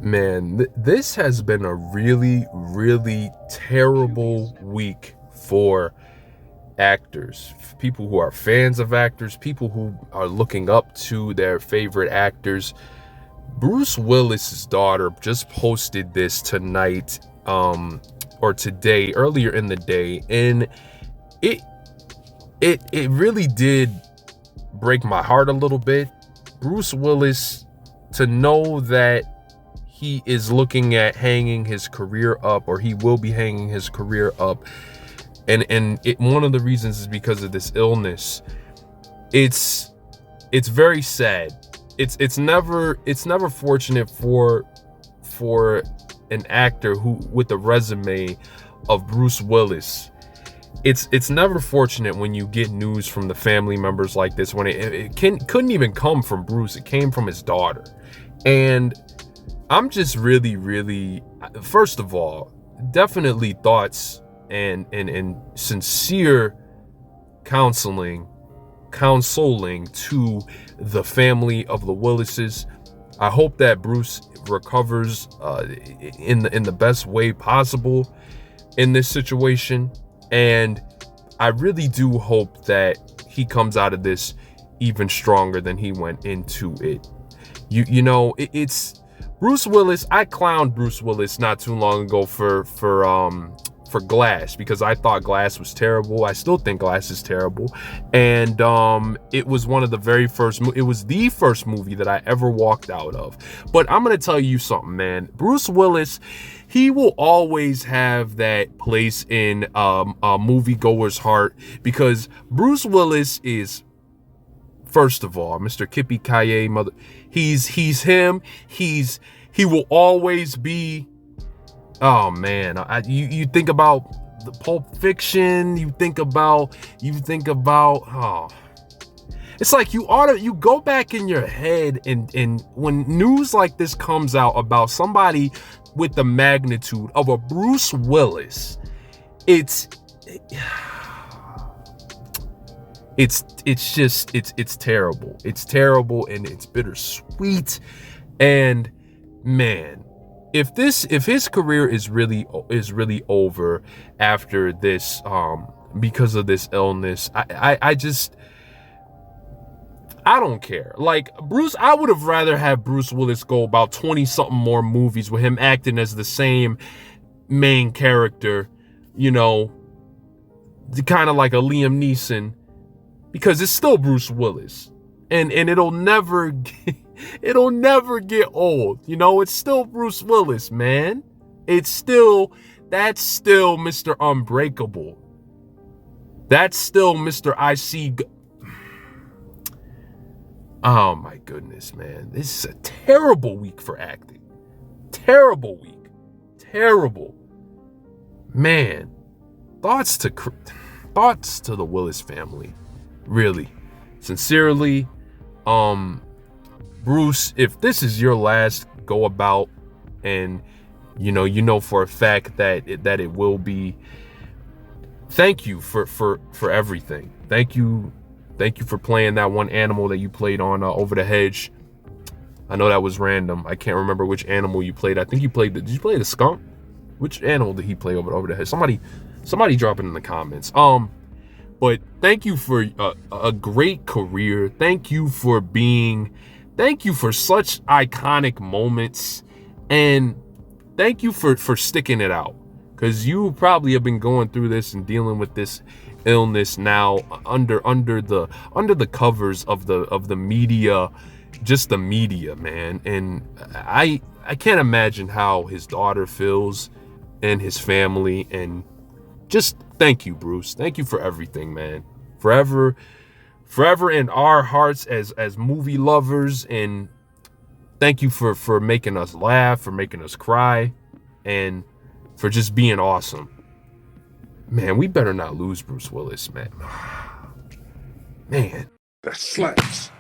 Man, this has been a really, really terrible week for actors, people who are fans of actors, people who are looking up to their favorite actors. Bruce Willis's daughter just posted this tonight, or today, earlier in the day, and it it really did break my heart a little bit. Bruce Willis, to know that he is looking at hanging his career up, or he will be hanging his career up, and one of the reasons is because of this illness. It's very sad. It's never fortunate for an actor who, with the resume of Bruce Willis. It's never fortunate when you get news from the family members like this, when it couldn't even come from Bruce. It came from his daughter. And I'm just really, really, first of all, definitely thoughts and sincere counseling to the family of the Willises. I hope that Bruce recovers in the best way possible in this situation, and I really do hope that he comes out of this even stronger than he went into it. It's Bruce Willis. I clowned Bruce Willis not too long ago for Glass, because I thought Glass was terrible. I still think Glass is terrible. And it was one of the very first, it was the first movie that I ever walked out of. But I'm going to tell you something, man. Bruce Willis, he will always have that place in a moviegoer's heart, because Bruce Willis is, first of all, Mr. Yippee-ki-yay, mother. He's him. He will always be. Oh man, you think about the Pulp Fiction. You think about. Oh, it's like you go back in your head, and when news like this comes out about somebody with the magnitude of a Bruce Willis, it's terrible. It's terrible, and it's bittersweet. And man, if his career is really over after this, because of this illness, I don't care. Like Bruce, I would have rather have Bruce Willis go about 20 something more movies with him acting as the same main character, kind of like a Liam Neeson, because it's still Bruce Willis, and it'll never get old. It's still Bruce Willis, man. That's still Mr. Unbreakable. That's still Mr. Oh my goodness, man. This is a terrible week for acting. Terrible week. Terrible. Man. Thoughts to the Willis family. Really. Sincerely, Bruce, if this is your last go about, and for a fact that it will be, thank you for everything. Thank you for playing that one animal that you played on Over the Hedge. I know that was random. I can't remember which animal you played. I think you played did you play the skunk? Which animal did he play over the hedge? Somebody drop it in the comments. But thank you for a great career. Thank you for such iconic moments, and thank you for sticking it out, because you probably have been going through this and dealing with this illness now under the covers of the media, just the media, man. And I can't imagine how his daughter feels and his family. And just thank you, Bruce. Thank you for everything, man. Forever in our hearts as movie lovers, and thank you for making us laugh, for making us cry, and for just being awesome. Man, we better not lose Bruce Willis, man. Man. That slaps.